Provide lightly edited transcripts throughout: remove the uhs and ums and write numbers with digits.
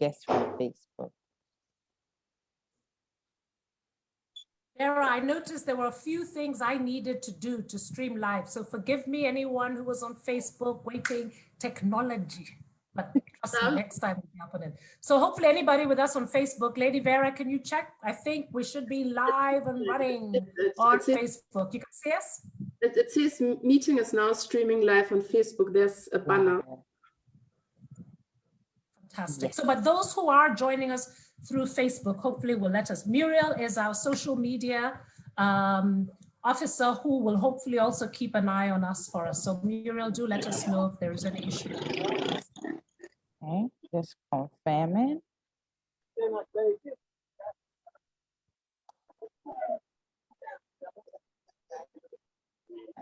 guest from Facebook. Vera, I noticed there were a few things I needed to do to stream live. So forgive me, anyone who was on Facebook waiting, technology. But trust me, next time will be happening. So hopefully anybody with us on Facebook, Lady Vera, can you check? I think we should be live and running on Facebook. You can see us? It says meeting is now streaming live on Facebook. There's a banner. Wow. Fantastic. Yes. So, but those who are joining us through Facebook, hopefully will let us. Muriel is our social media officer who will hopefully also keep an eye on us for us. So Muriel, do let us know if there is any issue. Okay, just confirming.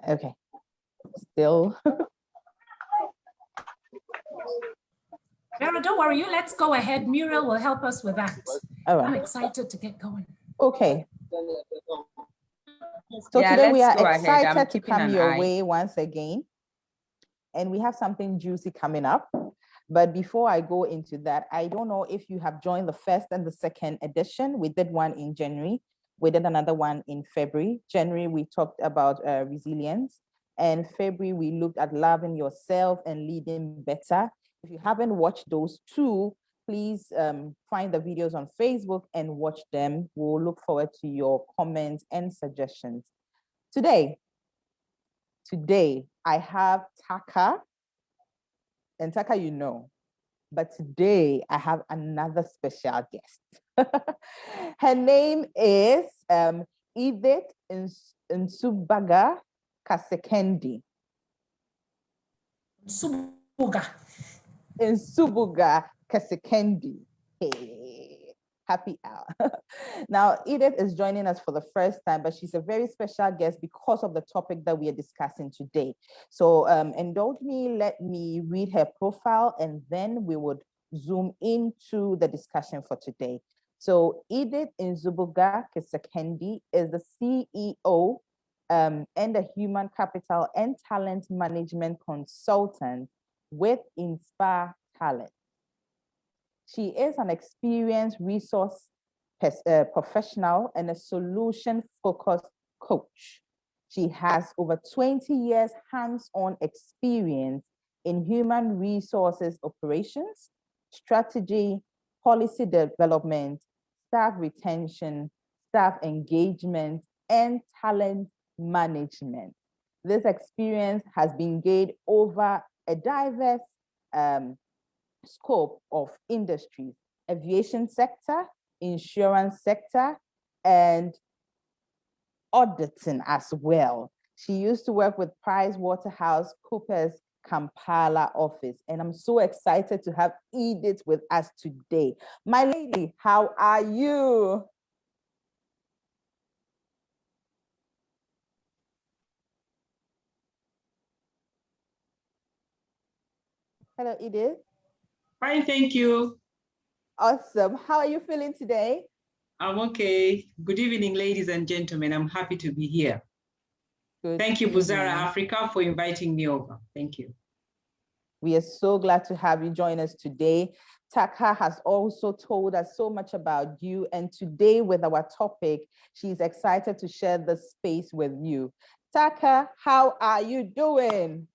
Okay, still. Vera, don't worry, let's go ahead. Muriel will help us with that. All right. I'm excited to get going. Okay. So yeah, today we are ahead. excited to come your way once again. And we have something juicy coming up. But before I go into that, I don't know if you have joined the first and the second edition. We did one in January. We did another one in February. January, we talked about resilience. And February, we looked at loving yourself and leading better. If you haven't watched those two, please find the videos on Facebook and watch them. We'll look forward to your comments and suggestions. Today, I have Taaka. And Taaka, you know, but today I have another special guest. Her name is Edith Nsubuga Kasekendi. Nsubuga Kasekendi. Hey, happy hour. Now, Edith is joining us for the first time, but she's a very special guest because of the topic that we are discussing today. So indulge me, let me read her profile, and then we would zoom into the discussion for today. So Edith Nsubuga Kasekendi is the CEO and a human capital and talent management consultant with Inspire Talent. She is an experienced resource professional and a solution-focused coach. She has over 20 years hands-on experience in human resources operations, strategy, policy development, staff retention, staff engagement, and talent management. This experience has been gained over a diverse scope of industries, aviation sector, insurance sector, and auditing as well. She used to work with PricewaterhouseCoopers Kampala office, and I'm so excited to have Edith with us today. My lady, how are you? Hello, Edith. Fine, thank you. Awesome. How are you feeling today? I'm okay. Good evening, ladies and gentlemen. I'm happy to be here. Thank you, Buzara Africa, for inviting me over. Thank you. We are so glad to have you join us today. Taaka has also told us so much about you, and today with our topic, she's excited to share the space with you. Taaka, how are you doing?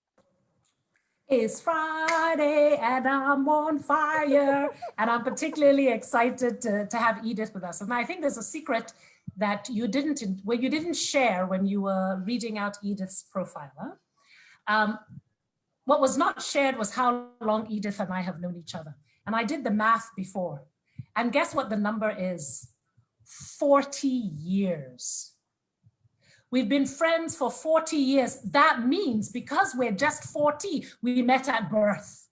It's Friday and I'm on fire, and I'm particularly excited to have Edith with us. And I think there's a secret that you didn't share when you were reading out Edith's profile. Huh? What was not shared was how long Edith and I have known each other. And I did the math before. And guess what the number is? 40 years. We've been friends for 40 years. That means because we're just 40, we met at birth.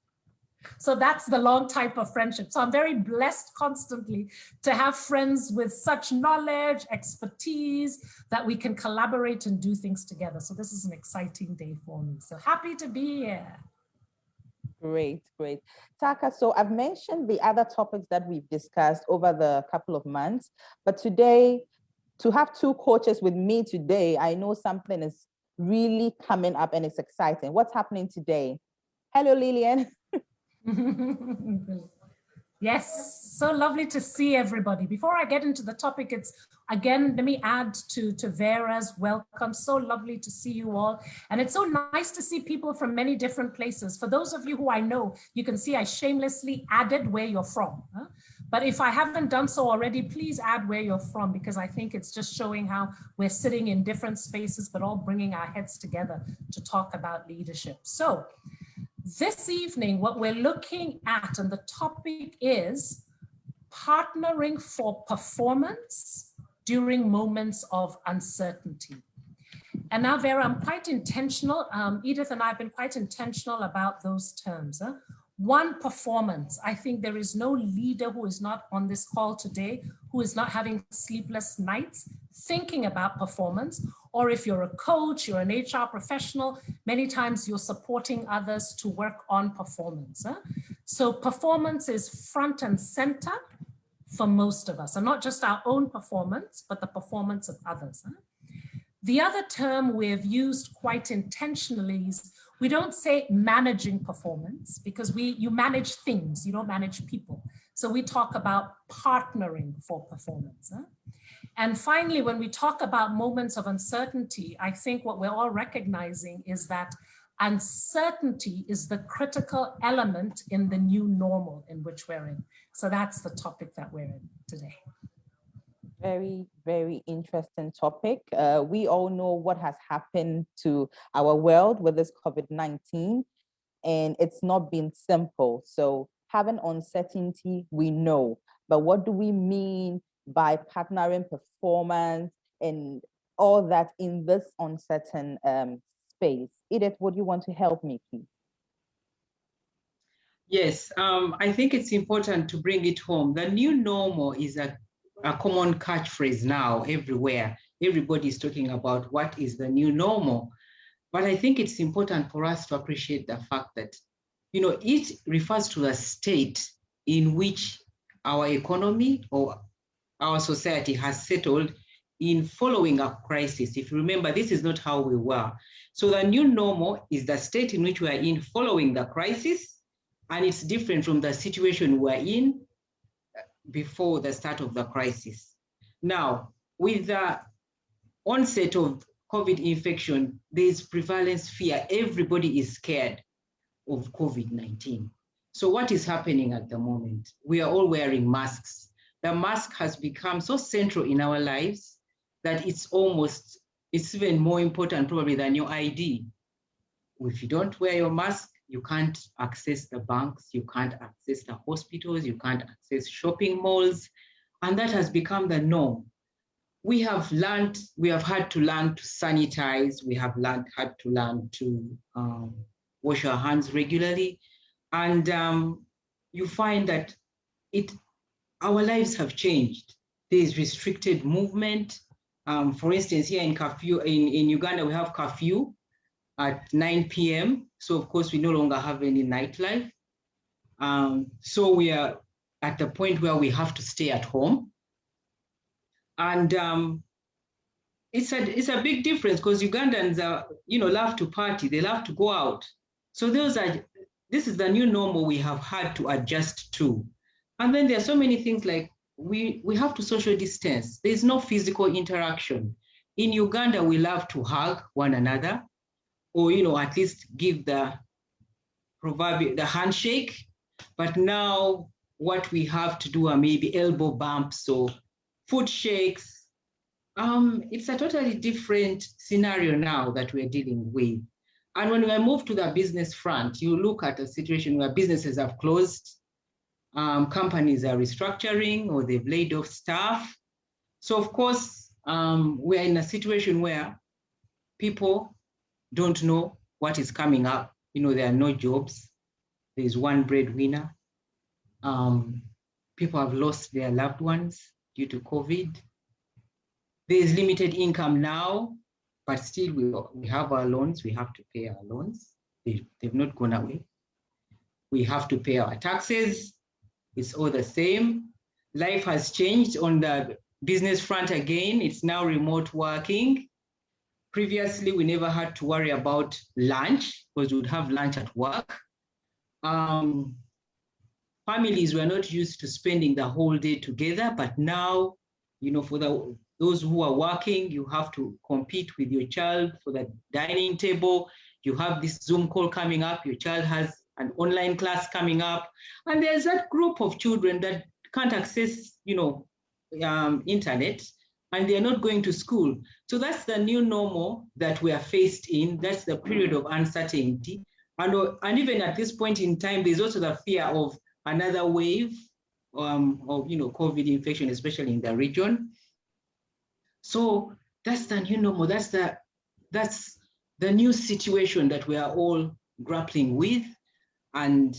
So that's the long type of friendship. So I'm very blessed constantly to have friends with such knowledge, expertise, that we can collaborate and do things together. So this is an exciting day for me. So happy to be here. Great, great. Taaka, so I've mentioned the other topics that we've discussed over the couple of months, but today, to have two coaches with me today, I know something is really coming up and it's exciting. What's happening today? Hello, Lillian. Yes, so lovely to see everybody. Before I get into the topic, again, let me add to Vera's welcome. So lovely to see you all. And it's so nice to see people from many different places. For those of you who I know, you can see I shamelessly added where you're from. Huh? But if I haven't done so already, please add where you're from, because I think it's just showing how we're sitting in different spaces, but all bringing our heads together to talk about leadership. So this evening, what we're looking at, and the topic is partnering for performance during moments of uncertainty. And now, Vera, I'm quite intentional. Edith and I have been quite intentional about those terms. Huh? One, performance. I think there is no leader who is not on this call today who is not having sleepless nights thinking about performance. Or if you're a coach, you're an HR professional, many times you're supporting others to work on performance. Huh? So performance is front and center for most of us, and not just our own performance, but the performance of others. Huh? The other term we've used quite intentionally is, we don't say managing performance, because you manage things, you don't manage people. So we talk about partnering for performance. Huh? And finally, when we talk about moments of uncertainty, I think what we're all recognizing is that uncertainty is the critical element in the new normal in which we're in. So that's the topic that we're in today. Very, very interesting topic. We all know what has happened to our world with this COVID-19, and it's not been simple. So having uncertainty, we know, but what do we mean by partnering performance and all that in this uncertain space? Edith, would you want to help me, please? Yes, I think it's important to bring it home. The new normal is a common catchphrase now everywhere. Everybody's talking about what is the new normal. But I think it's important for us to appreciate the fact that, it refers to a state in which our economy or our society has settled in following a crisis. If you remember, this is not how we were. So the new normal is the state in which we are in following the crisis, and it's different from the situation we were in before the start of the crisis. Now, with the onset of COVID infection, there's prevalence fear. Everybody is scared of COVID-19. So what is happening at the moment? We are all wearing masks. The mask has become so central in our lives that it's even more important probably than your ID. If you don't wear your mask, you can't access the banks, you can't access the hospitals, you can't access shopping malls, and that has become the norm. We have had to learn to sanitize, we have had to learn to wash our hands regularly, and you find that our lives have changed. There's restricted movement. For instance, here in Uganda, we have curfew at 9 p.m. So of course, we no longer have any nightlife. So we are at the point where we have to stay at home. And it's a big difference, because Ugandans love to party, they love to go out. So this is the new normal we have had to adjust to. And then there are so many things like we have to social distance. There's no physical interaction. In Uganda, we love to hug one another, or at least give the handshake. But now what we have to do are maybe elbow bumps or foot shakes. It's a totally different scenario now that we're dealing with. And when we move to the business front, you look at a situation where businesses have closed, companies are restructuring, or they've laid off staff. So of course, we're in a situation where people don't know what is coming up. There are no jobs. There's one breadwinner. People have lost their loved ones due to COVID. There's limited income now, but still we have our loans. We have to pay our loans. They've not gone away. We have to pay our taxes. It's all the same. Life has changed on the business front again. It's now remote working. Previously, we never had to worry about lunch, because we would have lunch at work. families were not used to spending the whole day together, but now, for those who are working, you have to compete with your child for the dining table. You have this Zoom call coming up, your child has an online class coming up, and there's that group of children that can't access, internet, and they're not going to school. So that's the new normal that we are faced in. That's the period of uncertainty. And even at this point in time, there's also the fear of another wave of COVID infection, especially in the region. So that's the new normal. That's the new situation that we are all grappling with. And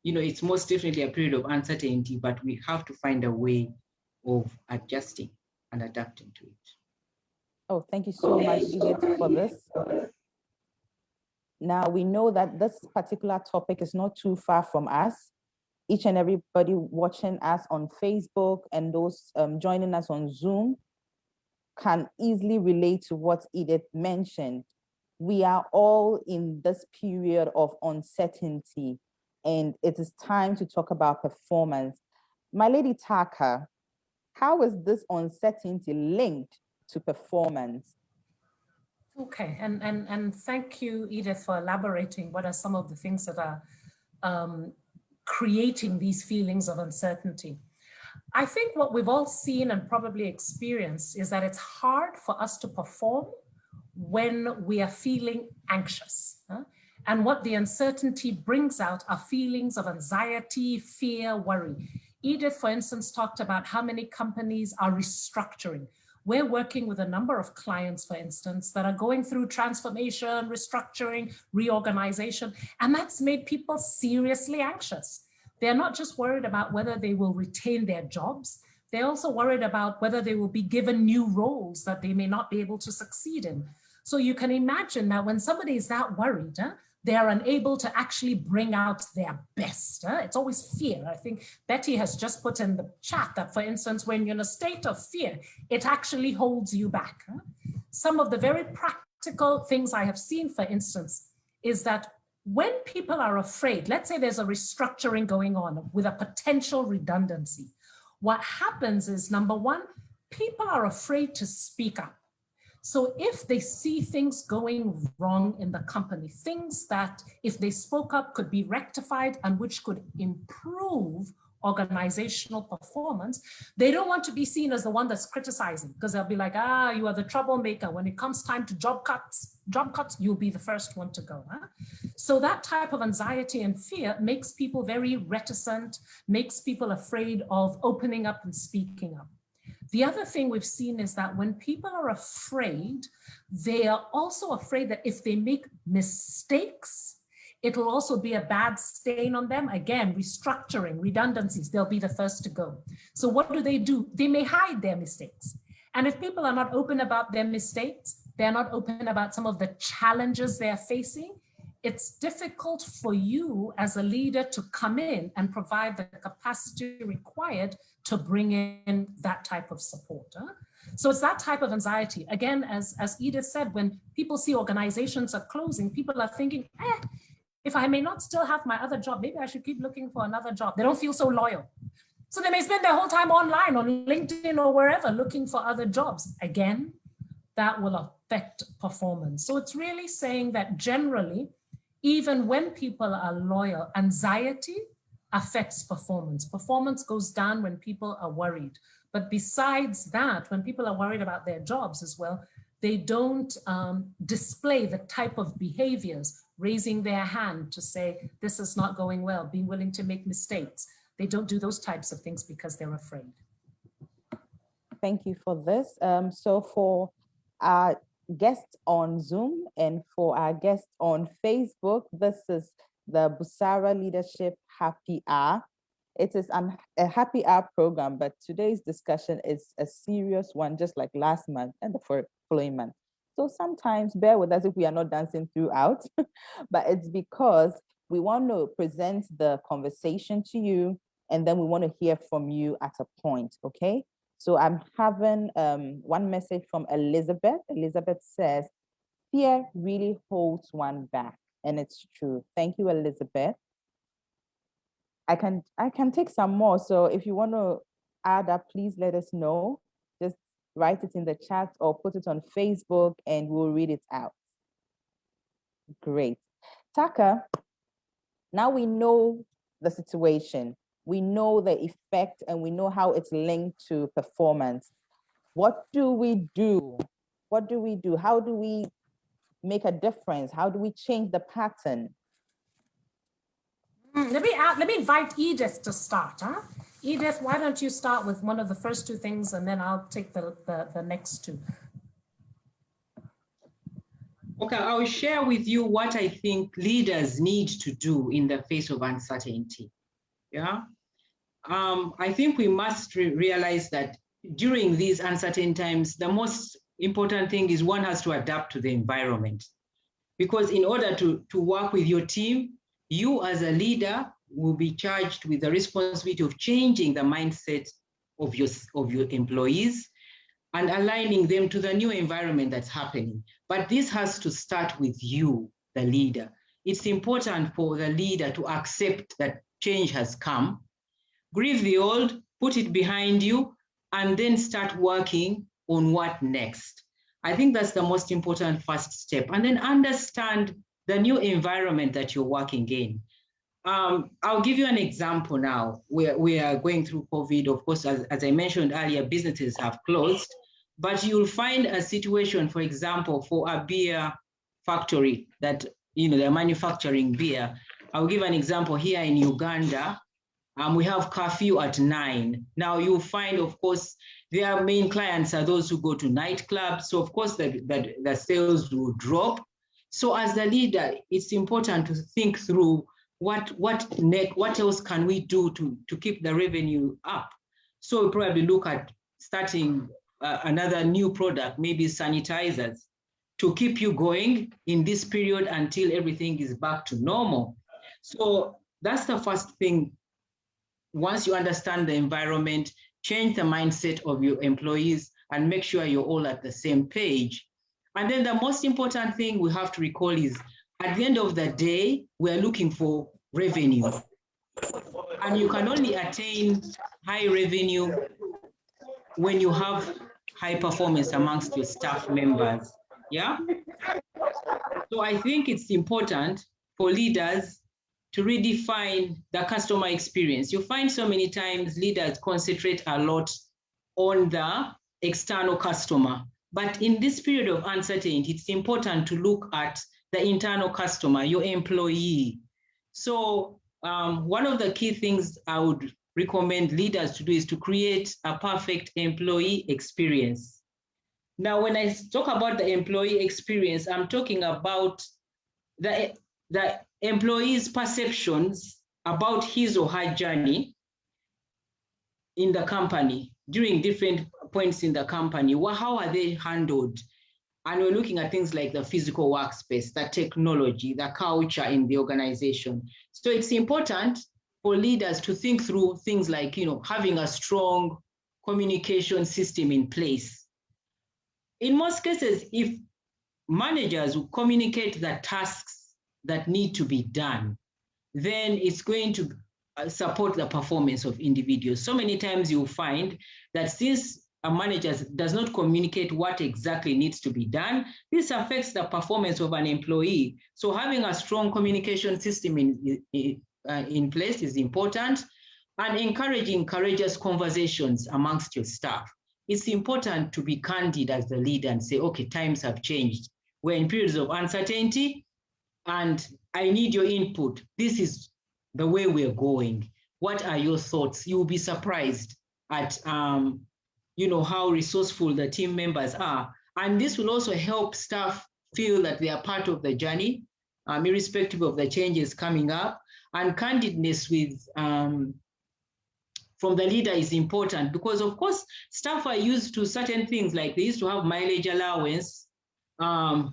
it's most definitely a period of uncertainty, but we have to find a way of adjusting and adapting to it. Oh, thank you so much, Edith, for this. Now, we know that this particular topic is not too far from us. Each and everybody watching us on Facebook and those joining us on Zoom can easily relate to what Edith mentioned. We are all in this period of uncertainty, and it is time to talk about performance. My lady Taaka, how is this uncertainty linked to performance? Okay, and thank you, Edith, for elaborating what are some of the things that are creating these feelings of uncertainty. I think what we've all seen and probably experienced is that it's hard for us to perform when we are feeling anxious. And what the uncertainty brings out are feelings of anxiety, fear, worry. Edith, for instance, talked about how many companies are restructuring. We're working with a number of clients, for instance, that are going through transformation, restructuring, reorganization, and that's made people seriously anxious. They're not just worried about whether they will retain their jobs, they're also worried about whether they will be given new roles that they may not be able to succeed in. So you can imagine that when somebody is that worried, they are unable to actually bring out their best. It's always fear. I think Betty has just put in the chat that, for instance, when you're in a state of fear, it actually holds you back. Some of the very practical things I have seen, for instance, is that when people are afraid, let's say there's a restructuring going on with a potential redundancy, what happens is, number one, people are afraid to speak up. So if they see things going wrong in the company, things that if they spoke up could be rectified and which could improve organizational performance, they don't want to be seen as the one that's criticizing, because they'll be like, you are the troublemaker. When it comes time to job cuts, you'll be the first one to go. So that type of anxiety and fear makes people very reticent, makes people afraid of opening up and speaking up. The other thing we've seen is that when people are afraid, they are also afraid that if they make mistakes, it'll also be a bad stain on them. Again, restructuring, redundancies, they'll be the first to go. So what do? They may hide their mistakes. And if people are not open about their mistakes, they're not open about some of the challenges they're facing, it's difficult for you as a leader to come in and provide the capacity required to bring in that type of support. So it's that type of anxiety. Again, as Edith said, when people see organizations are closing, people are thinking, if I may not still have my other job, maybe I should keep looking for another job. They don't feel so loyal. So they may spend their whole time online on LinkedIn or wherever looking for other jobs. Again, that will affect performance. So it's really saying that generally, even when people are loyal, anxiety affects performance. Performance goes down when people are worried. But besides that, when people are worried about their jobs as well, they don't display the type of behaviors, raising their hand to say, this is not going well, being willing to make mistakes. They don't do those types of things because they're afraid. Thank you for this. So for our guests on Zoom and for our guests on Facebook, this is the Busara Leadership Happy Hour. It is a happy hour program, but today's discussion is a serious one, just like last month and the following month. So sometimes bear with us if we are not dancing throughout, but it's because we want to present the conversation to you, and then we want to hear from you at a point, okay? So I'm having one message from Elizabeth. Elizabeth says, fear really holds one back, and it's true. Thank you, Elizabeth. I can take some more. So if you want to add up, please let us know. Just write it in the chat or put it on Facebook and we'll read it out. Great. Taaka, now we know the situation. We know the effect and we know how it's linked to performance. What do we do? What do we do? How do we make a difference? How do we change the pattern? Let me invite Edith to start. Huh? Edith, why don't you start with one of the first two things and then I'll take the next two. Okay, I'll share with you what I think leaders need to do in the face of uncertainty. Yeah, I think we must realize that during these uncertain times, the most important thing is one has to adapt to the environment. Because in order to work with your team, you as a leader will be charged with the responsibility of changing the mindset of your employees and aligning them to the new environment that's happening. But this has to start with you, the leader. It's important for the leader to accept that change has come, grieve the old, put it behind you, and then start working on what next. I think that's the most important first step. And then understand the new environment that you're working in. I'll give you an example now. We are going through COVID. Of course, as I mentioned earlier, businesses have closed, but you'll find a situation, for example, for a beer factory that, they're manufacturing beer. I'll give an example here in Uganda. We have curfew at 9. Now you'll find, of course, their main clients are those who go to nightclubs. So of course the sales will drop. So as the leader, it's important to think through what else can we do to keep the revenue up. So we'll probably look at starting another new product, maybe sanitizers, to keep you going in this period until everything is back to normal. So that's the first thing. Once you understand the environment, change the mindset of your employees and make sure you're all at the same page. And then the most important thing we have to recall is at the end of the day, we're looking for revenue. And you can only attain high revenue when you have high performance amongst your staff members. Yeah. So I think it's important for leaders to redefine the customer experience. You find so many times leaders concentrate a lot on the external customer. But in this period of uncertainty, it's important to look at the internal customer, your employee. So one of the key things I would recommend leaders to do is to create a perfect employee experience. Now, when I talk about the employee experience, I'm talking about the employee's perceptions about his or her journey in the company during different points in the company. How are they handled? And we're looking at things like the physical workspace, the technology, the culture in the organization. So it's important for leaders to think through things like, having a strong communication system in place. In most cases, if managers will communicate the tasks that need to be done, then it's going to support the performance of individuals. So many times you'll find that since a manager does not communicate what exactly needs to be done, this affects the performance of an employee. So having a strong communication system in place is important, and encouraging courageous conversations amongst your staff. It's important to be candid as the leader and say, okay, times have changed. We're in periods of uncertainty and I need your input. This is the way we're going. What are your thoughts? You'll be surprised at how resourceful the team members are. And this will also help staff feel that they are part of the journey, irrespective of the changes coming up. And candidness from the leader is important because, of course, staff are used to certain things, like they used to have mileage allowance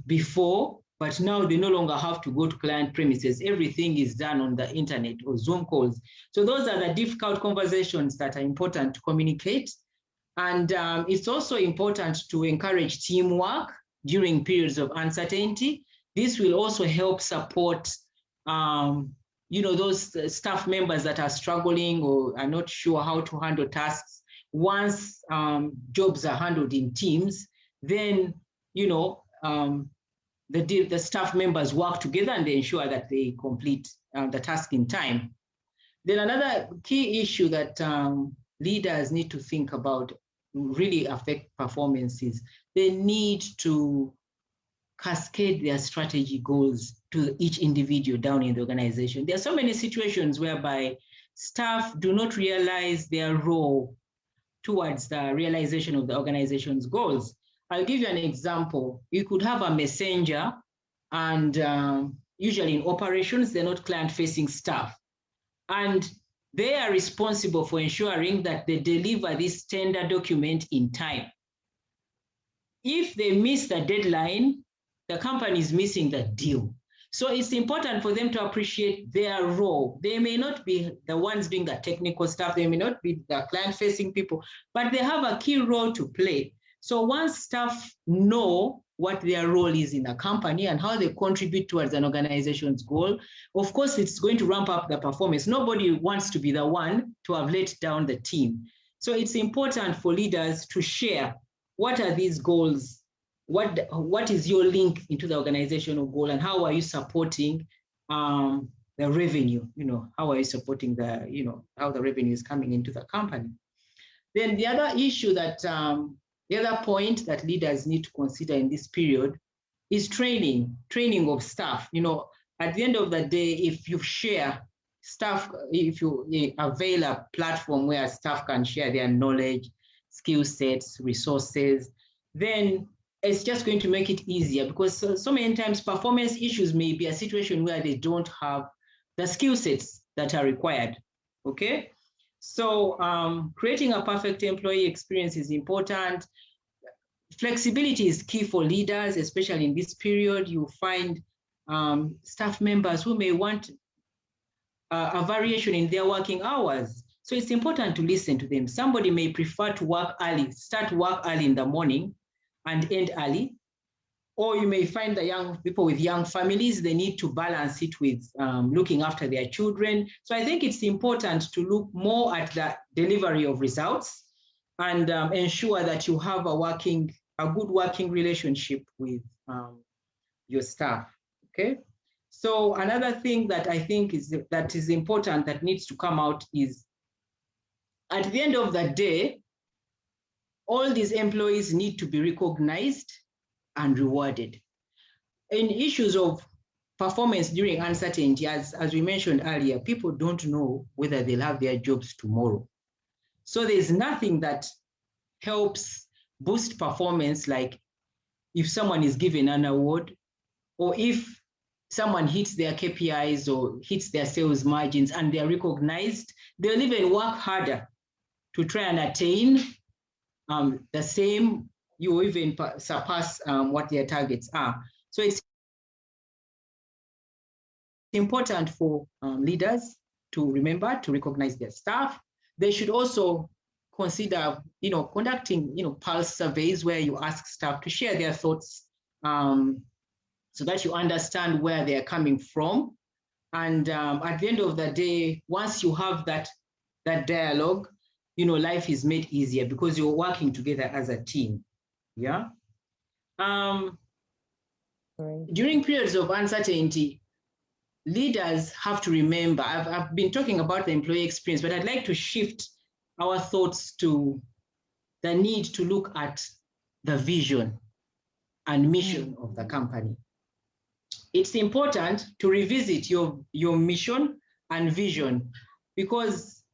before, but now they no longer have to go to client premises. Everything is done on the internet or Zoom calls. So those are the difficult conversations that are important to communicate. And it's also important to encourage teamwork during periods of uncertainty. This will also help support those staff members that are struggling or are not sure how to handle tasks. Once jobs are handled in teams, then, the staff members work together and they ensure that they complete the task in time. Then another key issue that leaders need to think about really affect performance is they need to cascade their strategy goals to each individual down in the organization. There are so many situations whereby staff do not realize their role towards the realization of the organization's goals. I'll give you an example. You could have a messenger, and usually in operations, they're not client-facing staff. And they are responsible for ensuring that they deliver this tender document in time. If they miss the deadline, the company is missing the deal. So it's important for them to appreciate their role. They may not be the ones doing the technical stuff, they may not be the client-facing people, but they have a key role to play. So once staff know what their role is in a company and how they contribute towards an organization's goal, of course, it's going to ramp up the performance. Nobody wants to be the one to have let down the team. So it's important for leaders to share what are these goals, what is your link into the organizational goal, and how are you supporting the revenue? How are you supporting how the revenue is coming into the company? Then the other issue that the other point that leaders need to consider in this period is training of staff. At the end of the day, if you share staff, if you avail a platform where staff can share their knowledge, skill sets, resources, then it's just going to make it easier, because so many times performance issues may be a situation where they don't have the skill sets that are required, okay? So creating a perfect employee experience is important. Flexibility is key for leaders, especially in this period. You find staff members who may want a variation in their working hours. So it's important to listen to them. Somebody may prefer to work early, start work early in the morning and end early. Or you may find the young people with young families, they need to balance it with looking after their children. So I think it's important to look more at the delivery of results and ensure that you have a good working relationship with your staff, okay? So another thing that I think is important that needs to come out is, at the end of the day, all these employees need to be recognized and rewarded. In issues of performance during uncertainty, as we mentioned earlier, people don't know whether they'll have their jobs tomorrow. So there's nothing that helps boost performance like if someone is given an award, or if someone hits their KPIs or hits their sales margins and they're recognized, they'll even work harder to try and attain the same, you even surpass what their targets are. So it's important for leaders to remember to recognize their staff. They should also consider, conducting, pulse surveys where you ask staff to share their thoughts so that you understand where they're coming from. And at the end of the day, once you have that dialogue, life is made easier because you're working together as a team. Yeah. During periods of uncertainty, leaders have to remember, I've been talking about the employee experience, but I'd like to shift our thoughts to the need to look at the vision and mission of the company. It's important to revisit your mission and vision, because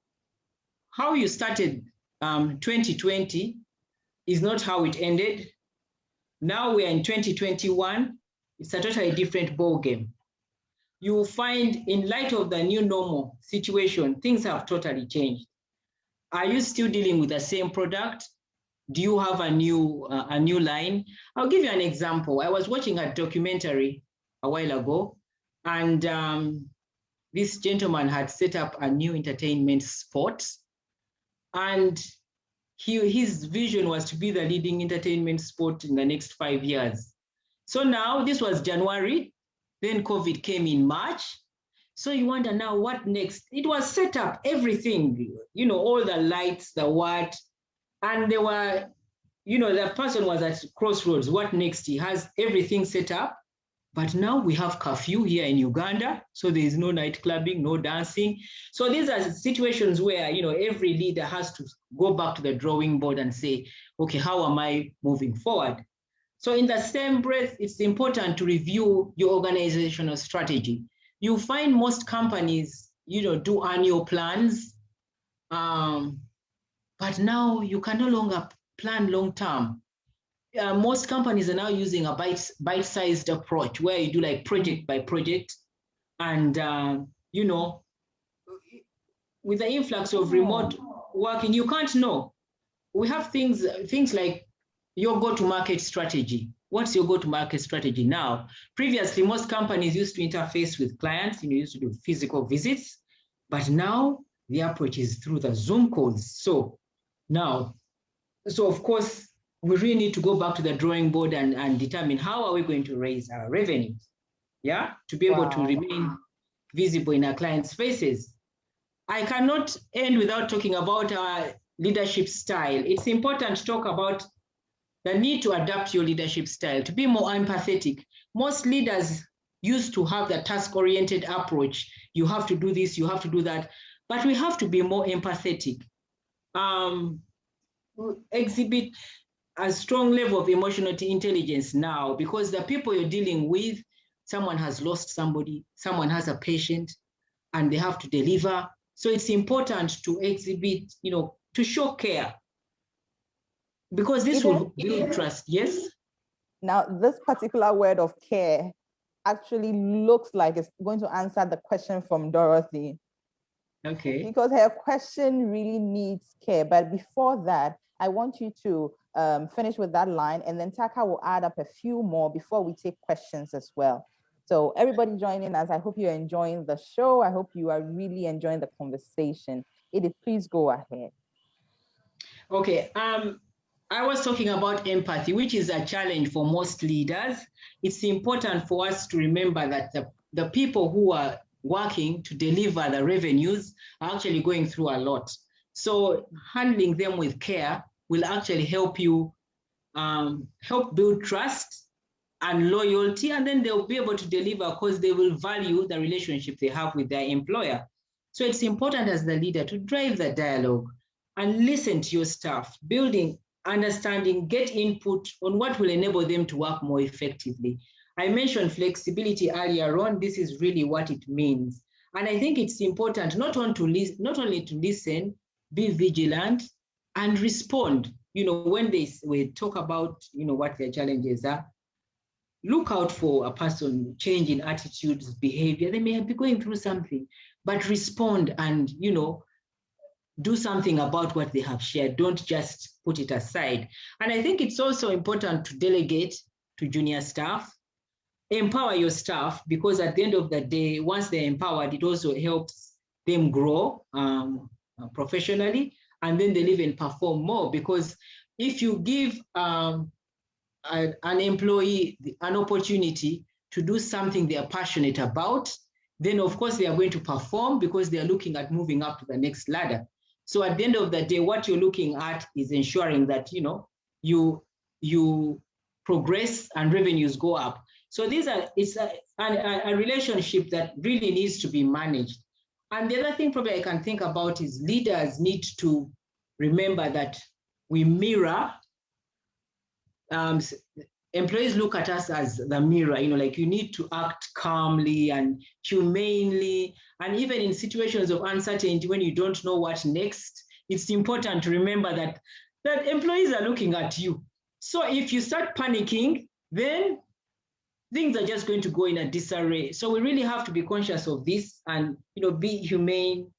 how you started 2020 is not how it ended. Now we're in 2021, it's a totally different ballgame. You will find, in light of the new normal situation, things have totally changed. Are you still dealing with the same product? Do you have a new line? I'll give you an example. I was watching a documentary a while ago, and this gentleman had set up a new entertainment spot, and his vision was to be the leading entertainment spot in the next 5 years. So now, this was January, then COVID came in March. So you wonder now what next? It was set up, everything, all the lights, the what, and they were, the person was at crossroads. What next? He has everything set up. But now we have curfew here in Uganda, so there is no night clubbing, no dancing. So these are situations where, every leader has to go back to the drawing board and say, okay, how am I moving forward? So in the same breath, it's important to review your organizational strategy. You find most companies, do annual plans, but now you can no longer plan long-term. Most companies are now using a bite-sized approach where you do like project by project. And, with the influx of remote working, you can't know. We have things like your go-to-market strategy. What's your go-to-market strategy now? Previously, most companies used to interface with clients, used to do physical visits, but now the approach is through the Zoom calls. So of course, we really need to go back to the drawing board and determine how are we going to raise our revenues, to be able to remain visible in our clients' faces. I cannot end without talking about our leadership style. It's important to talk about the need to adapt your leadership style, to be more empathetic. Most leaders used to have the task-oriented approach. You have to do this, you have to do that, but we have to be more empathetic. Exhibit a strong level of emotional intelligence now, because the people you're dealing with, someone has lost somebody, someone has a patient, and they have to deliver. So it's important to exhibit, to show care, because this will build trust. Yes? Now, this particular word of care actually looks like it's going to answer the question from Dorothy. Okay. Because her question really needs care. But before that, I want you to finish with that line, and then Taaka will add up a few more before we take questions as well. So everybody joining us, I hope you're enjoying the show. I hope you are really enjoying the conversation. Edith, please go ahead. Okay. I was talking about empathy, which is a challenge for most leaders. It's important for us to remember that the people who are working to deliver the revenues are actually going through a lot. So handling them with care will actually help you help build trust and loyalty, and then they'll be able to deliver because they will value the relationship they have with their employer. So it's important as the leader to drive the dialogue and listen to your staff, building understanding, get input on what will enable them to work more effectively. I mentioned flexibility earlier on. This is really what it means. And I think it's important not only to listen, be vigilant and respond. When we talk about, what their challenges are, look out for a person change in attitudes, behavior. They may be going through something, but respond and, do something about what they have shared. Don't just put it aside. And I think it's also important to delegate to junior staff, empower your staff, because at the end of the day, once they're empowered, it also helps them grow professionally, and then they'll even perform more. Because if you give an employee an opportunity to do something they are passionate about, then of course they are going to perform because they are looking at moving up to the next ladder. So at the end of the day, what you're looking at is ensuring that, you progress and revenues go up. So it's a relationship that really needs to be managed. And the other thing probably I can think about is leaders need to remember that we mirror. Employees look at us as the mirror, like you need to act calmly and humanely. And even in situations of uncertainty, when you don't know what next, it's important to remember that employees are looking at you. So if you start panicking, then things are just going to go in a disarray. So we really have to be conscious of this and, be humane,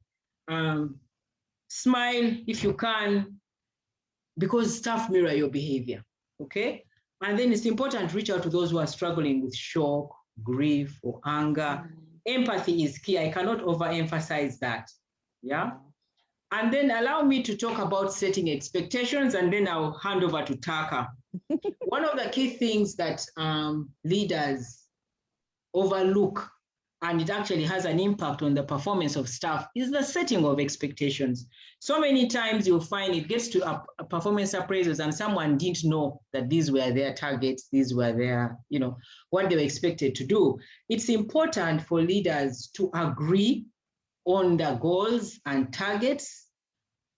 smile if you can, because staff mirror your behavior, okay? And then it's important to reach out to those who are struggling with shock, grief, or anger. Empathy is key. I cannot overemphasize that, yeah? And then allow me to talk about setting expectations, and then I'll hand over to Taaka. One of the key things that leaders overlook and it actually has an impact on the performance of staff, is the setting of expectations. So many times you'll find it gets to a performance appraisals and someone didn't know that these were their targets, these were their, what they were expected to do. It's important for leaders to agree on the goals and targets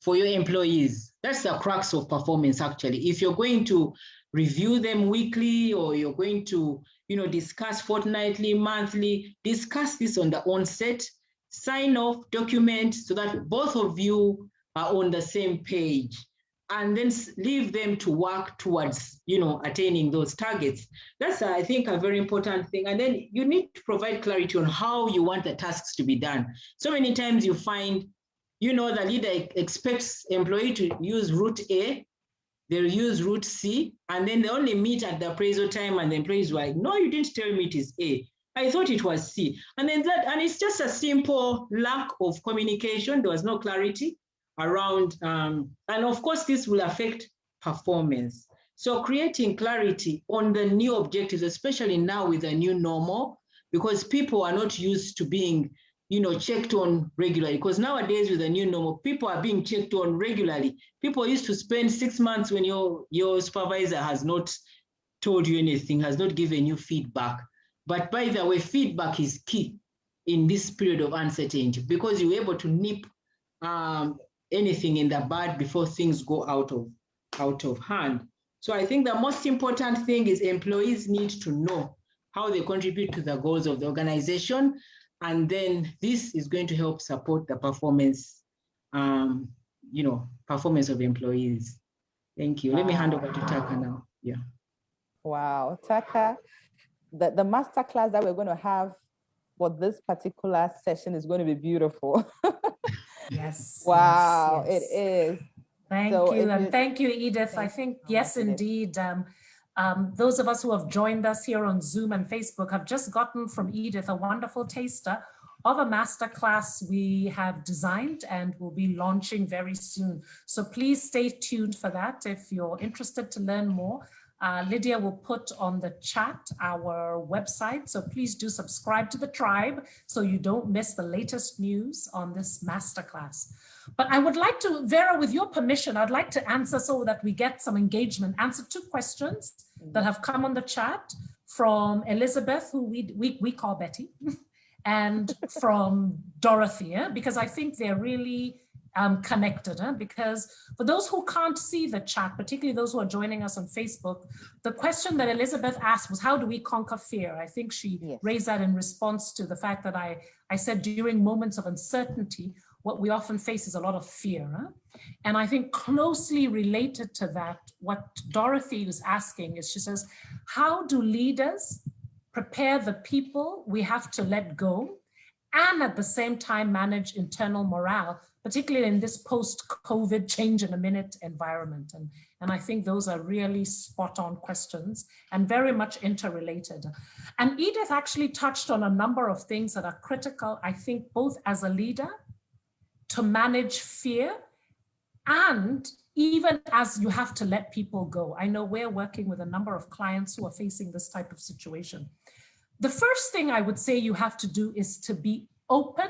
for your employees. That's the crux of performance, actually. If you're going to review them weekly, or you're going to discuss fortnightly, monthly, discuss this on the onset, sign off, document, so that both of you are on the same page, and then leave them to work towards attaining those targets. That's, I think, a very important thing. And then you need to provide clarity on how you want the tasks to be done. So many times you find the leader expects employee to use route A, they'll use route C, and then they only meet at the appraisal time, and the employees were like, no, you didn't tell me it is A. I thought it was C. And then and it's just a simple lack of communication. There was no clarity around, and of course, this will affect performance. So creating clarity on the new objectives, especially now with the new normal, because people are not used to being checked on regularly, because nowadays with the new normal, people are being checked on regularly. People used to spend 6 months when your supervisor has not told you anything, has not given you feedback. But by the way, feedback is key in this period of uncertainty, because you're able to nip anything in the bud before things go out of hand. So I think the most important thing is employees need to know how they contribute to the goals of the organization. And then this is going to help support the performance, performance of employees. Thank you. Let me hand over to Taaka now. Yeah. Wow, Taaka, the masterclass that we're going to have for this particular session is going to be beautiful. Yes. Wow, yes. it is. Thank you. And thank you, Edith. I think, yes, indeed. Those of us who have joined us here on Zoom and Facebook have just gotten from Edith a wonderful taster of a masterclass we have designed and will be launching very soon. So please stay tuned for that. If you're interested to learn more, Lydia will put on the chat our website. So please do subscribe to the tribe so you don't miss the latest news on this masterclass. But I would like to, Vera, with your permission, I'd like to answer so that we get some engagement, answer 2 questions that have come on the chat from Elizabeth, who we call Betty, and from Dorothy, because I think they're really connected. Because for those who can't see the chat, particularly those who are joining us on Facebook, the question that Elizabeth asked was, how do we conquer fear? I think she raised that in response to the fact that I said during moments of uncertainty, what we often face is a lot of fear. And I think closely related to that, what Dorothy is asking is, she says, how do leaders prepare the people we have to let go and at the same time manage internal morale, particularly in this post-COVID change in a minute environment? And I think those are really spot on questions and very much interrelated. And Edith actually touched on a number of things that are critical, I think, both as a leader to manage fear, and even as you have to let people go. I know we're working with a number of clients who are facing this type of situation. The first thing I would say you have to do is to be open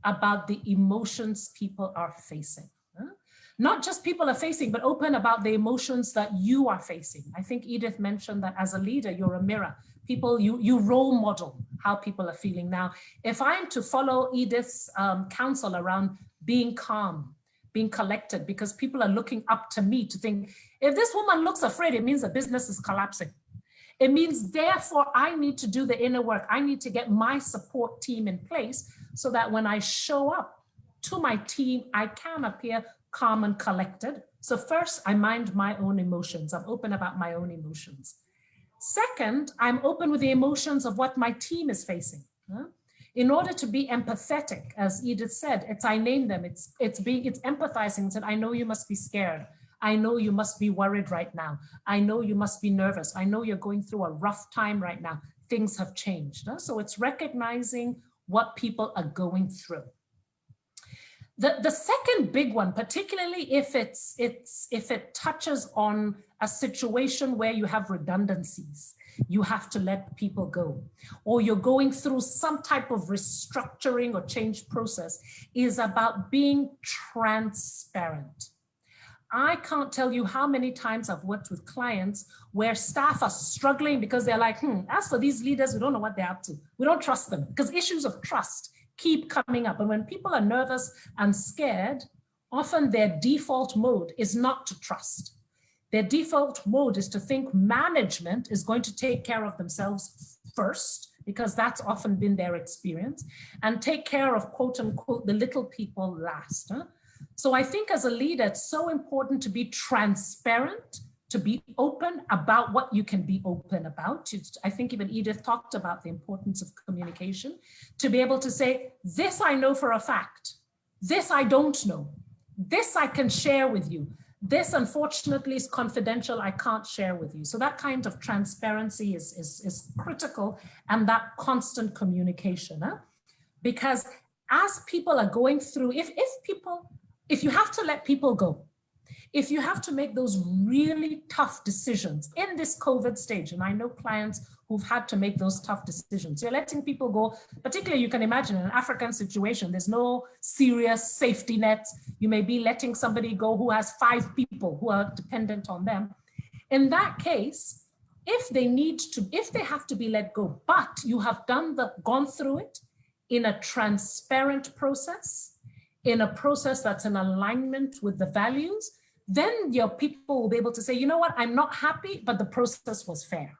about the emotions people are facing. Not just people are facing, but open about the emotions that you are facing. I think Edith mentioned that as a leader, you're a mirror. People, you role model how people are feeling. Now, if I'm to follow Edith's counsel around being calm, being collected, because people are looking up to me to think, if this woman looks afraid, it means the business is collapsing. It means, therefore, I need to do the inner work. I need to get my support team in place so that when I show up to my team, I can appear calm and collected. So first, I mind my own emotions. I'm open about my own emotions. Second, I'm open with the emotions of what my team is facing. In order to be empathetic, as Edith said, I name them. It's empathizing. Said, I know you must be scared. I know you must be worried right now. I know you must be nervous. I know you're going through a rough time right now. Things have changed. So it's recognizing what people are going through. The second big one, particularly if it touches on a situation where you have redundancies, you have to let people go, or you're going through some type of restructuring or change process, is about being transparent. I can't tell you how many times I've worked with clients where staff are struggling because they're like, as for these leaders, we don't know what they're up to. We don't trust them, because issues of trust keep coming up. And when people are nervous and scared, often their default mode is not to trust. Their default mode is to think management is going to take care of themselves first, because that's often been their experience, and take care of, quote unquote, the little people last. So I think as a leader, it's so important to be transparent, to be open about what you can be open about. I think even Edith talked about the importance of communication, to be able to say, this I know for a fact, this I don't know, this I can share with you, this unfortunately is confidential, I can't share with you. So that kind of transparency is critical, and that constant communication. Because as people are going through, if you have to let people go, if you have to make those really tough decisions in this COVID stage, and I know clients who've had to make those tough decisions, you're letting people go, particularly you can imagine in an African situation, there's no serious safety nets. You may be letting somebody go who has 5 people who are dependent on them. In that case, if they have to be let go, but you have gone through it in a transparent process, in a process that's in alignment with the values, then your people will be able to say, you know what, I'm not happy, but the process was fair.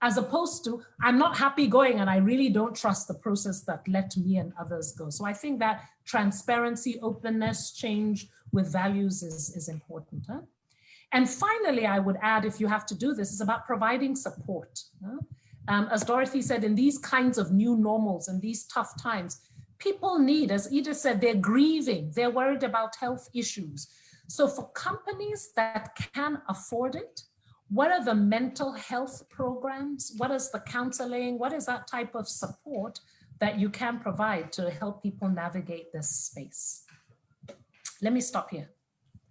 As opposed to, I'm not happy going and I really don't trust the process that let me and others go. So I think that transparency, openness, change with values is important. And finally, I would add, if you have to do this, is about providing support. As Dorothy said, in these kinds of new normals and these tough times, people need, as Edith said, they're grieving, they're worried about health issues. So for companies that can afford it, what are the mental health programs? What is the counseling? What is that type of support that you can provide to help people navigate this space? Let me stop here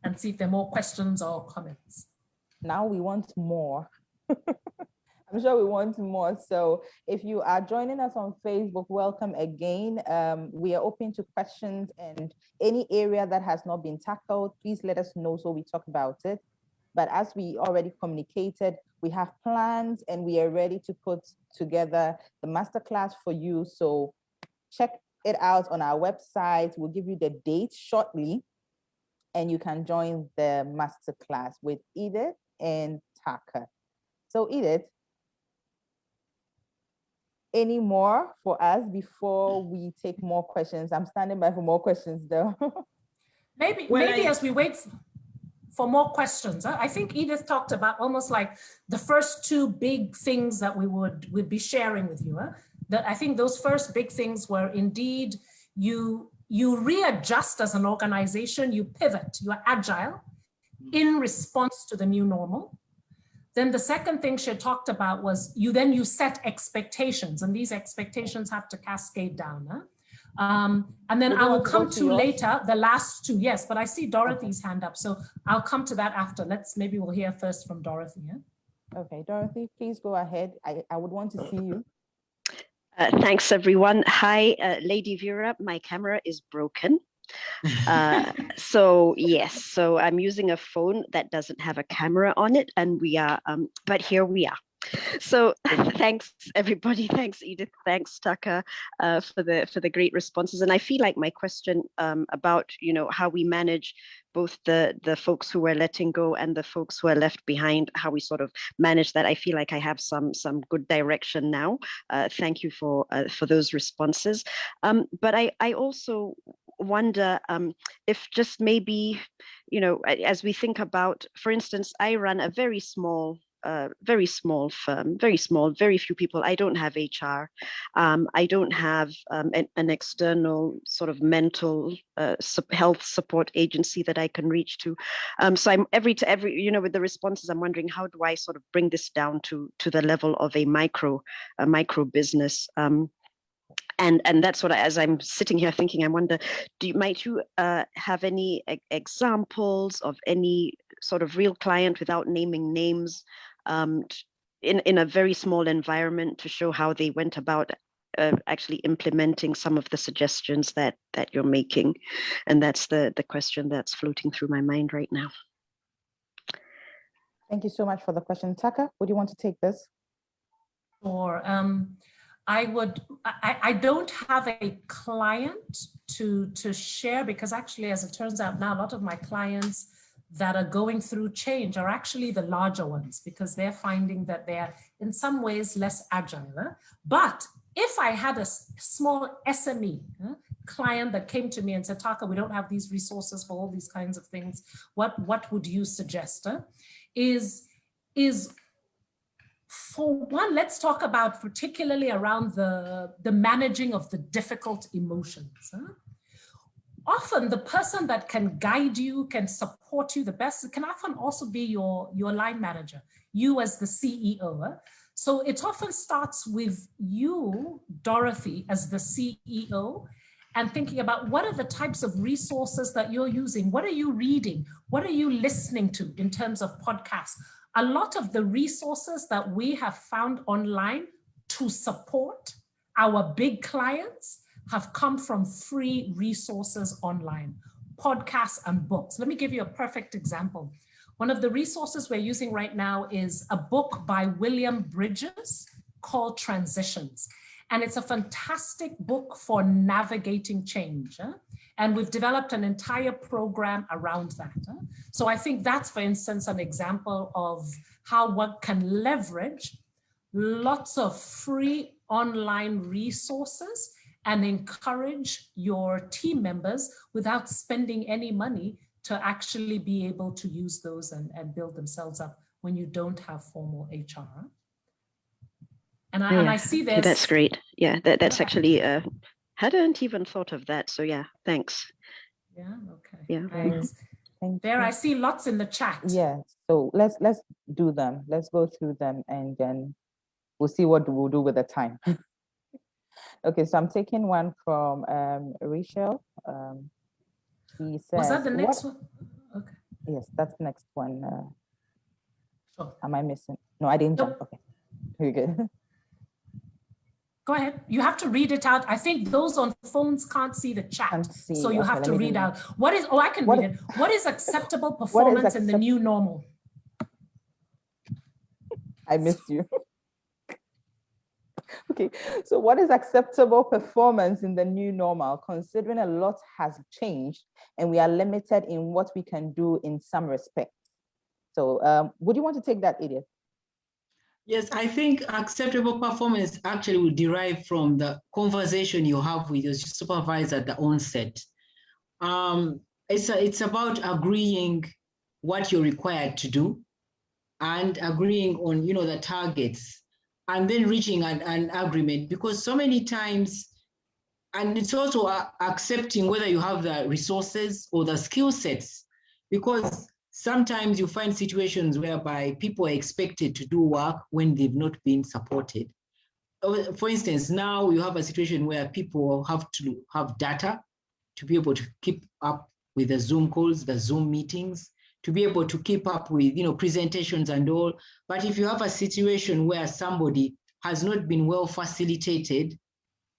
and see if there are more questions or comments. Now we want more. I'm sure we want more. So if you are joining us on Facebook, welcome again. We are open to questions, and any area that has not been tackled, please let us know so we talk about it. But as we already communicated, we have plans and we are ready to put together the masterclass for you. So check it out on our website. We'll give you the date shortly, and you can join the masterclass with Edith and Taaka. So Edith, any more for us before we take more questions? I'm standing by for more questions though. Maybe as we wait for more questions, I think Edith talked about almost like the first 2 big things that we'd be sharing with you. That I think those first big things were indeed you readjust as an organization, you pivot, you are agile in response to the new normal. Then the second thing she talked about was you set expectations, and these expectations have to cascade down. And then I will come to later the last 2. Yes, but I see Dorothy's hand up, so I'll come to that after. Maybe we'll hear first from Dorothy. Okay, Dorothy, please go ahead. I would want to see you. Thanks, everyone. Hi, Lady Vera. My camera is broken. So yes, so I'm using a phone that doesn't have a camera on it, and we are, but here we are. So thanks everybody, thanks Edith, thanks Taaka for the great responses. And I feel like my question about how we manage both the folks who are letting go and the folks who are left behind, how we sort of manage that, I feel like I have some good direction now. Thank you for those responses. But I also wonder if just maybe, as we think about, for instance, I run a very small firm, very small, very few people. I don't have HR. I don't have an external sort of mental health support agency that I can reach to. So I'm every, with the responses, I'm wondering, how do I sort of bring this down to the level of a micro business? And that's what, as I'm sitting here thinking, I wonder, might you have any examples of any sort of real client, without naming names, in a very small environment to show how they went about actually implementing some of the suggestions that you're making. And that's the question that's floating through my mind right now. Thank you so much for the question. Taaka, would you want to take this? Or I don't have a client to share, because actually, as it turns out now, a lot of my clients that are going through change are actually the larger ones, because they're finding that they're in some ways less agile. But if I had a small SME client that came to me and said, Taaka, we don't have these resources for all these kinds of things, what would you suggest? Is for one, let's talk about particularly around the managing of the difficult emotions. Often the person that can guide you, can support you the best, can often also be your line manager, you as the CEO. So it often starts with you, Dorothy, as the CEO, and thinking about what are the types of resources that you're using? What are you reading? What are you listening to in terms of podcasts? A lot of the resources that we have found online to support our big clients have come from free resources online, podcasts and books. Let me give you a perfect example. One of the resources we're using right now is a book by William Bridges called Transitions. And it's a fantastic book for navigating change. And we've developed an entire program around that. So I think that's, for instance, an example of how one can leverage lots of free online resources and encourage your team members without spending any money to actually be able to use those and build themselves up when you don't have formal HR. And I see this. That's great. Yeah, that's actually, hadn't even thought of that. So yeah, thanks. Yeah, okay. Yeah. Thanks. There, I see lots in the chat. Yeah, so let's do them. Let's go through them and then we'll see what we'll do with the time. Okay, so I'm taking one from Rachel. She says, was that the next one? Okay. Yes, that's the next one. Sure. Am I missing? No, I didn't jump. Okay, very good. Go ahead. You have to read it out. I think those on phones can't see the chat. So you have to read out. What is, I can read it. What is acceptable performance in the new normal? I missed you. Okay, so what is acceptable performance in the new normal, considering a lot has changed and we are limited in what we can do in some respects? So would you want to take that, Edith? Yes, I think acceptable performance actually will derive from the conversation you have with your supervisor at the onset. It's about agreeing what you're required to do and agreeing on, the targets, and then reaching an agreement, because so many times, and it's also accepting whether you have the resources or the skill sets, because sometimes you find situations whereby people are expected to do work when they've not been supported. For instance, now you have a situation where people have to have data to be able to keep up with the Zoom calls, the Zoom meetings, to be able to keep up with, presentations and all. But if you have a situation where somebody has not been well facilitated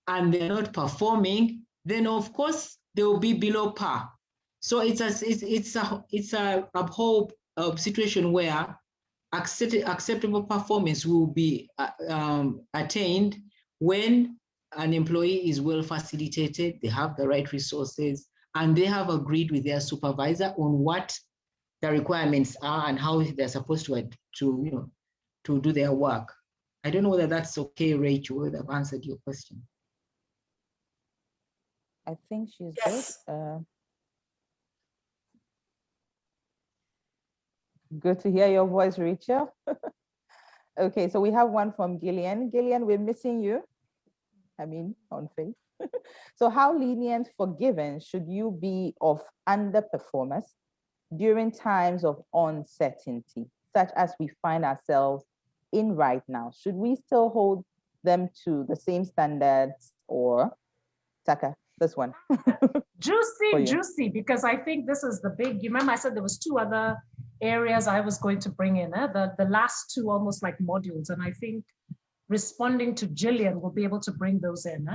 and they're not performing, then of course they will be below par. So it's a whole situation where acceptable performance will be attained when an employee is well facilitated, they have the right resources, and they have agreed with their supervisor on what the requirements are and how they're supposed to do their work. I don't know whether that's okay, Rachel, whether I've answered your question. I think she's yes. Good. Good to hear your voice, Rachel. Okay, so we have one from Gillian. Gillian, we're missing you. On faith. So how lenient, forgiving should you be of underperformers during times of uncertainty, such as we find ourselves in right now? Should we still hold them to the same standards, or Taaka, this one? Juicy, because I think this is the big, you remember I said there was two other areas I was going to bring in, the last two almost like modules, and I think responding to Jillian will be able to bring those in.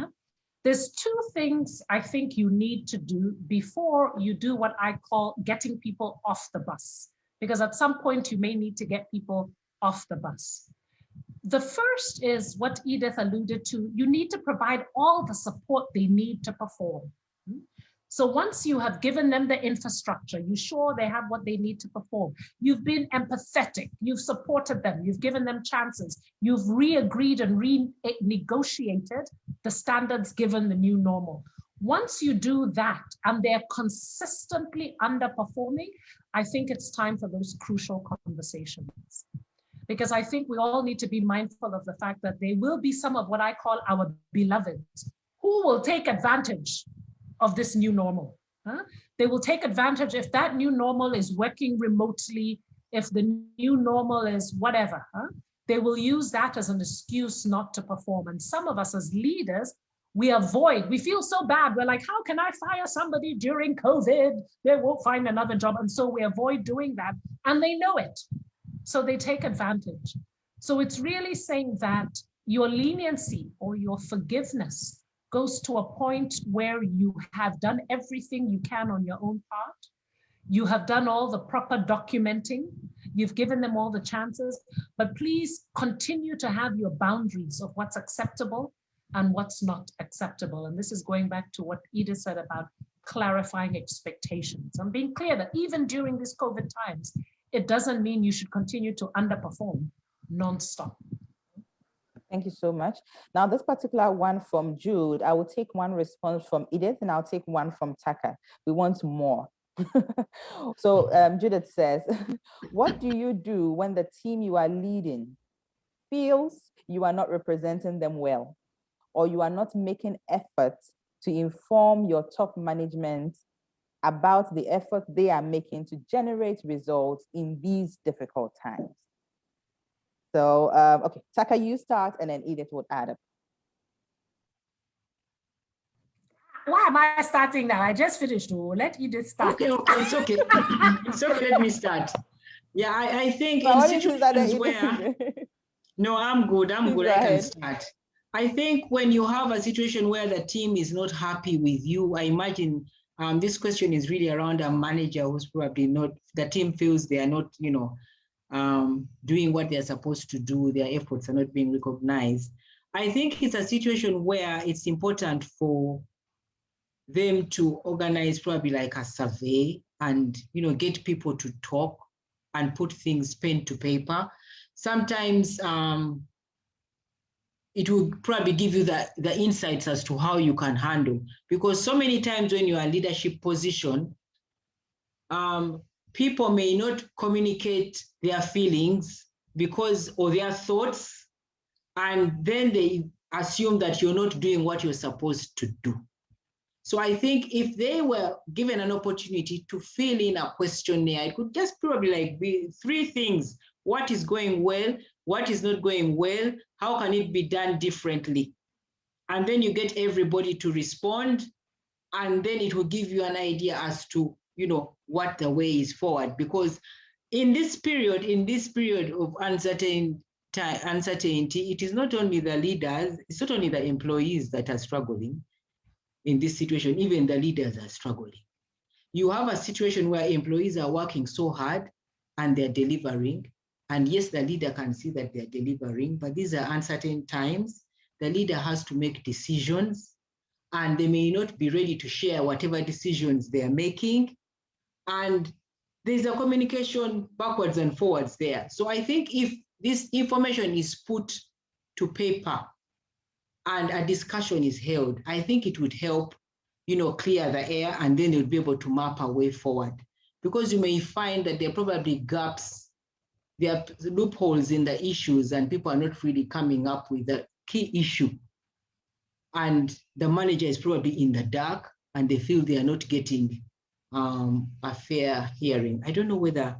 There's two things I think you need to do before you do what I call getting people off the bus, because at some point you may need to get people off the bus. The first is what Edith alluded to. You need to provide all the support they need to perform. So once you have given them the infrastructure, you're sure they have what they need to perform, you've been empathetic, you've supported them, you've given them chances, you've re-agreed and renegotiated the standards given the new normal. Once you do that and they're consistently underperforming, I think it's time for those crucial conversations. Because I think we all need to be mindful of the fact that there will be some of what I call our beloveds who will take advantage of this new normal. They will take advantage if that new normal is working remotely, if the new normal is whatever. They will use that as an excuse not to perform. And some of us as leaders, we feel so bad. We're like, how can I fire somebody during COVID? They won't find another job. And so we avoid doing that. And they know it. So they take advantage. So it's really saying that your leniency or your forgiveness goes to a point where you have done everything you can on your own part. You have done all the proper documenting. You've given them all the chances, but please continue to have your boundaries of what's acceptable and what's not acceptable. And this is going back to what Edith said about clarifying expectations and being clear that even during these COVID times, it doesn't mean you should continue to underperform nonstop. Thank you so much. Now, this particular one from Jude, I will take one response from Edith and I'll take one from Taaka. We want more. So Judith says, what do you do when the team you are leading feels you are not representing them well, or you are not making efforts to inform your top management about the effort they are making to generate results in these difficult times? So, okay, Taaka, you start and then Edith would add up. Why am I starting now? I just finished. Let Edith start. Okay, it's okay. It's okay, let me start. Yeah, I think in situations where... No, I'm good, I can start. I think when you have a situation where the team is not happy with you, I imagine this question is really around a manager who's probably not, the team feels they are not, doing what they're supposed to do, their efforts are not being recognized. I think it's a situation where it's important for them to organize probably like a survey and get people to talk and put things pen to paper. Sometimes it will probably give you the insights as to how you can handle, because so many times when you're in a leadership position, people may not communicate their feelings or their thoughts, and then they assume that you're not doing what you're supposed to do. So I think if they were given an opportunity to fill in a questionnaire, it could just probably be 3 things: what is going well, what is not going well, how can it be done differently? And then you get everybody to respond, and then it will give you an idea as to what the way is forward. Because in this period of uncertainty, it is not only the leaders, it's not only the employees that are struggling in this situation, even the leaders are struggling. You have a situation where employees are working so hard and they're delivering. And yes, the leader can see that they're delivering, but these are uncertain times. The leader has to make decisions, and they may not be ready to share whatever decisions they're making. And there's a communication backwards and forwards there. So I think if this information is put to paper and a discussion is held, I think it would help, clear the air, and then they'll be able to map a way forward. Because you may find that there are probably gaps, there are loopholes in the issues, and people are not really coming up with the key issue. And the manager is probably in the dark, and they feel they are not getting a fair hearing. I don't know whether...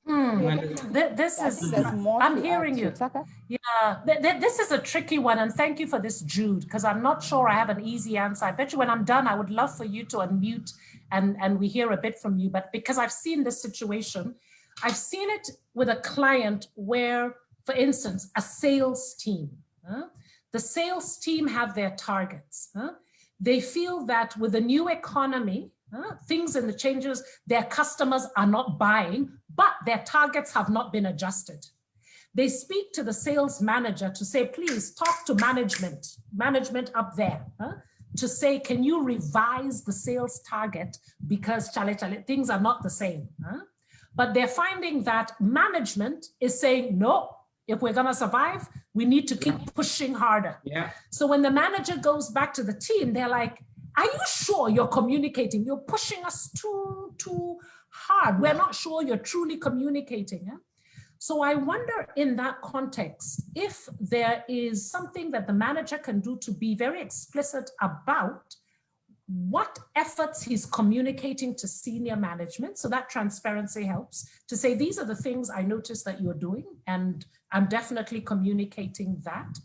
This I is, think there's more I'm to hearing add you. to Taaka. Yeah, this is a tricky one. And thank you for this, Jude, because I'm not sure I have an easy answer. I bet you when I'm done, I would love for you to unmute and we hear a bit from you. But because I've seen this situation, I've seen it with a client where, for instance, a sales team, the sales team have their targets. They feel that with the new economy, things and the changes, their customers are not buying, but their targets have not been adjusted. They speak to the sales manager to say, please talk to management up there, to say, can you revise the sales target because things are not the same. But they're finding that management is saying, no, if we're gonna survive, we need to keep pushing harder. Yeah. So when the manager goes back to the team, they're like, are you sure you're communicating? You're pushing us too hard. We're not sure you're truly communicating. So I wonder in that context, if there is something that the manager can do to be very explicit about what efforts he's communicating to senior management. So that transparency helps to say, these are the things I noticed that you're doing, and I'm definitely communicating that.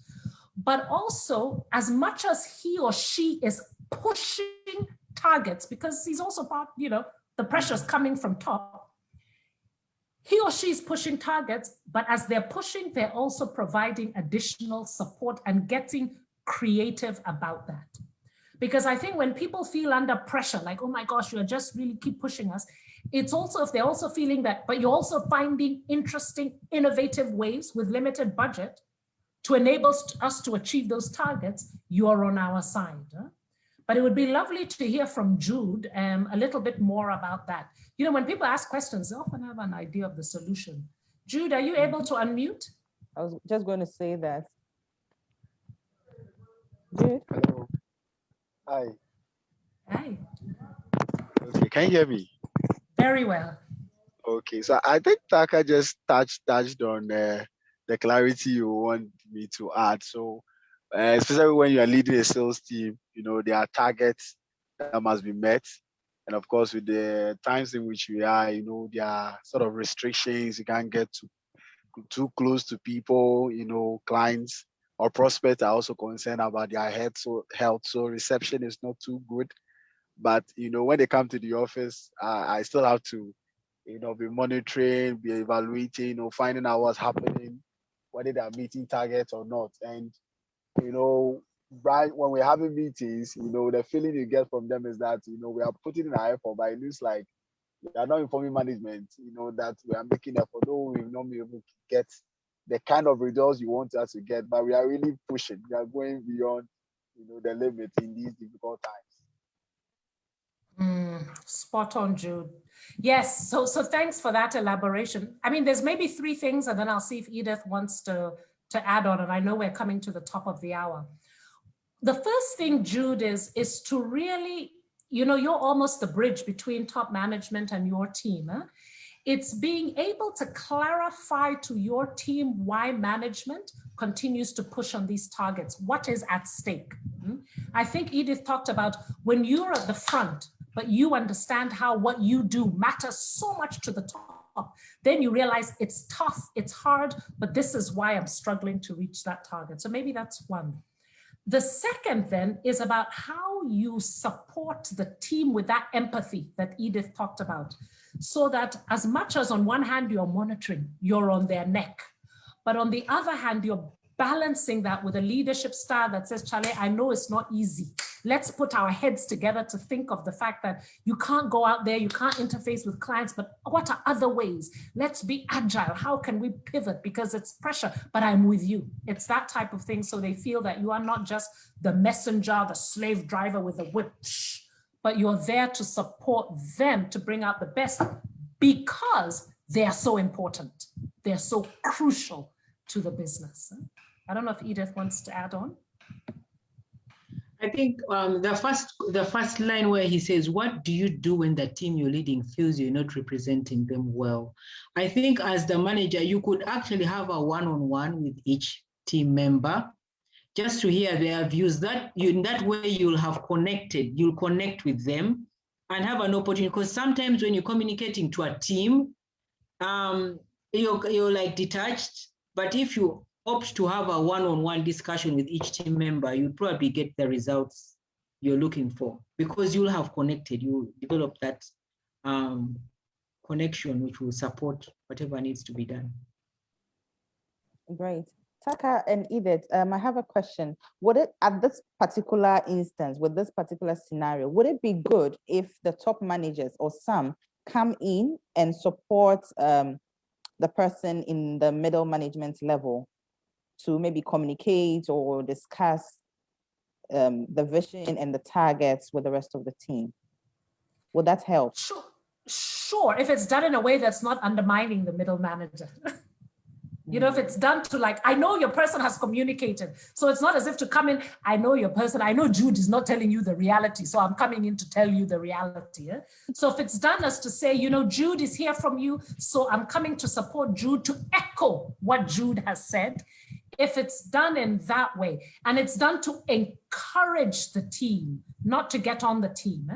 But also, as much as he or she is pushing targets, because he's also part, the pressure's coming from top, he or she is pushing targets, but as they're pushing, they're also providing additional support and getting creative about that. Because I think when people feel under pressure, like, oh my gosh, you're just really keep pushing us, it's also if they're also feeling that, but you're also finding interesting, innovative ways with limited budget to enable us to achieve those targets, you're on our side. But it would be lovely to hear from Jude a little bit more about that. When people ask questions, they often have an idea of the solution. Jude, are you able to unmute? I was just going to say that. Jude? Hello. Hi. Hi. Okay, can you hear me? Very well. Okay, so I think Taaka just touched on the clarity you want me to add. So, especially when you are leading a sales team, there are targets that must be met. And of course, with the times in which we are, there are sort of restrictions. You can't get too close to people, clients or prospects are also concerned about their health. So reception is not too good. But, when they come to the office, I still have to, be monitoring, be evaluating, finding out what's happening, whether they are meeting targets or not. And, right when we're having meetings, the feeling you get from them is that, we are putting in our effort, but it looks like we are not informing management, that we are making effort, though we've not been able to get the kind of results you want us to get, but we are really pushing. We are going beyond, the limit in these difficult times. Spot on, Jude. Yes, so thanks for that elaboration. I mean, there's maybe three things, and then I'll see if Edith wants to add on, and I know we're coming to the top of the hour. The first thing, Jude, is to really, you're almost the bridge between top management and your team. It's being able to clarify to your team why management continues to push on these targets. What is at stake? I think Edith talked about when you're at the front, but you understand how what you do matters so much to the top, then you realize it's tough, it's hard, but this is why I'm struggling to reach that target. So maybe that's one. The second then is about how you support the team with that empathy that Edith talked about, so that as much as on one hand you're monitoring, you're on their neck, but on the other hand, you're balancing that with a leadership style that says, Charlie, I know it's not easy. Let's put our heads together to think of the fact that you can't go out there, you can't interface with clients, but what are other ways? Let's be agile. How can we pivot? Because it's pressure, but I'm with you. It's that type of thing. So they feel that you are not just the messenger, the slave driver with a whip, but you're there to support them to bring out the best because they are so important. They're so crucial to the business. I don't know if Edith wants to add on. I think the first line where he says, what do you do when the team you're leading feels you're not representing them well? I think as the manager, you could actually have a one-on-one with each team member just to hear their views. In that way, you'll connect with them and have an opportunity, because sometimes when you're communicating to a team, you're like detached, but if you opt to have a one-on-one discussion with each team member, you'll probably get the results you're looking for, because you'll have connected, you develop that connection which will support whatever needs to be done. Great. Taaka and Edith, I have a question. Would it, at this particular instance, with this particular scenario, would it be good if the top managers or some come in and support the person in the middle management level to maybe communicate or discuss the vision and the targets with the rest of the team? Would that help? Sure, if it's done in a way that's not undermining the middle manager. You know, if it's done to like, I know your person has communicated. So it's not as if to come in, I know your person, I know Jude is not telling you the reality. So I'm coming in to tell you the reality. Yeah? So if it's done as to say, you know, Jude is here from you. So I'm coming to support Jude, to echo what Jude has said. If it's done in that way, and it's done to encourage the team, not to get on the team,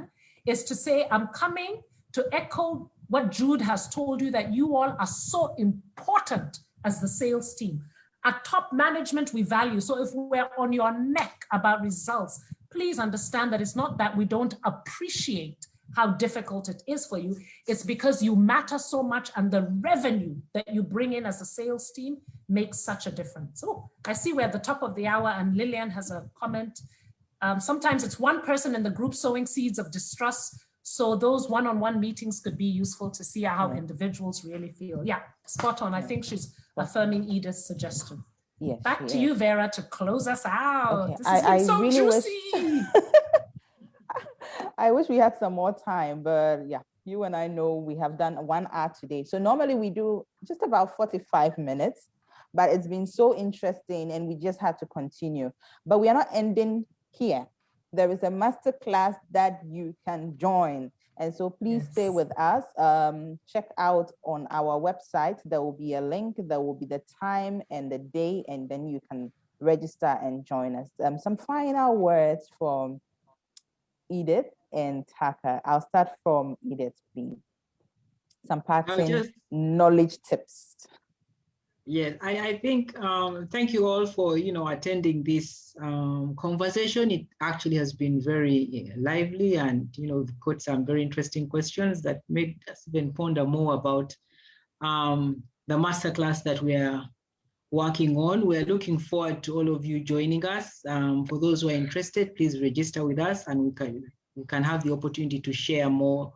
is to say, I'm coming to echo what Jude has told you, that you all are so important as the sales team. At top management, we value. So if we're on your neck about results, please understand that it's not that we don't appreciate how difficult it is for you. It's because you matter so much, and the revenue that you bring in as a sales team makes such a difference. Oh, I see we're at the top of the hour, and Lillian has a comment. Sometimes it's one person in the group sowing seeds of distrust. So those one-on-one meetings could be useful to see how individuals really feel. Yeah, spot on. I think she's affirming Edith's suggestion. Yes. Back to you, Vera, to close us out. Okay. This has been so really juicy. I wish we had some more time, but yeah, you and I know we have done 1 hour today. So normally we do just about 45 minutes, but it's been so interesting and we just had to continue. But we are not ending here. There is a masterclass that you can join. And so please stay with us. Check out on our website. There will be a link. There will be the time and the day, and then you can register and join us. Some final words from Edith and Taaka. I'll start from Edith, please. Some parting knowledge tips. Yes, I think, thank you all for, attending this conversation. It actually has been very lively, and, we've got some very interesting questions that made us even ponder more about the masterclass that we are working on. We're looking forward to all of you joining us. For those who are interested, please register with us, and we can have the opportunity to share more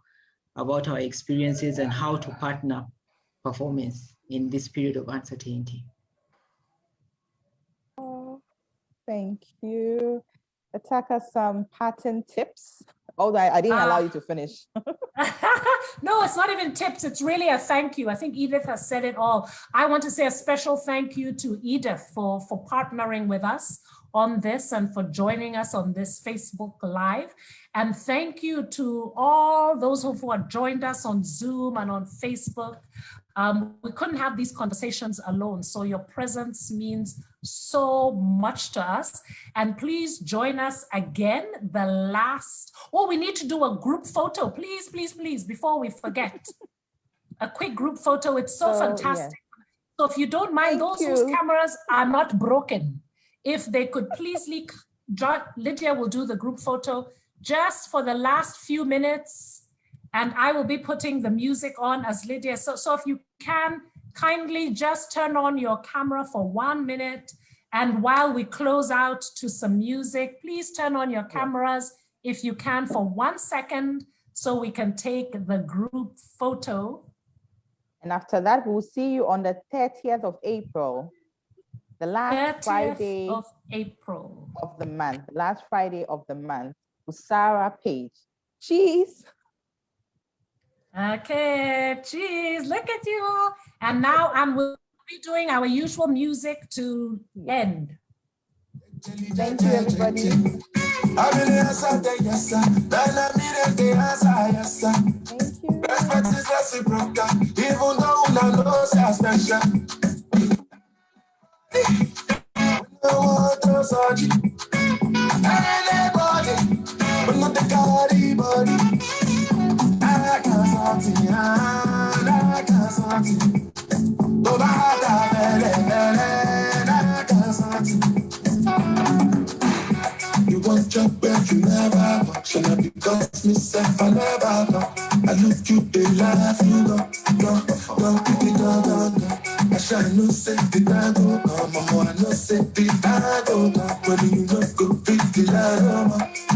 about our experiences and how to partner performance in this period of uncertainty. Oh, thank you. Taaka, some pattern tips. Although I didn't allow you to finish. No, it's not even tips. It's really a thank you. I think Edith has said it all. I want to say a special thank you to Edith for partnering with us on this and for joining us on this Facebook Live. And thank you to all those who have joined us on Zoom and on Facebook. We couldn't have these conversations alone. So your presence means so much to us. And please join us again. We need to do a group photo. Please, please, please, before we forget. A quick group photo. It's so fantastic. Yeah. So if you don't mind, those whose cameras are not broken, if they could please, Lydia will do the group photo just for the last few minutes. And I will be putting the music on as Lydia. So if you can, kindly just turn on your camera for 1 minute. And while we close out to some music, please turn on your cameras if you can for 1 second so we can take the group photo. And after that, we'll see you on the 30th of April, the last Friday of April of the month, last Friday of the month, with Sarah Page. Cheese. Okay, cheese, look at you. And now we'll be doing our usual music to end. Thank you, everybody. Thank you. I look you, they laugh, you go, pick it up, I shall no say the go, mama, I no say the go, when you know go pick the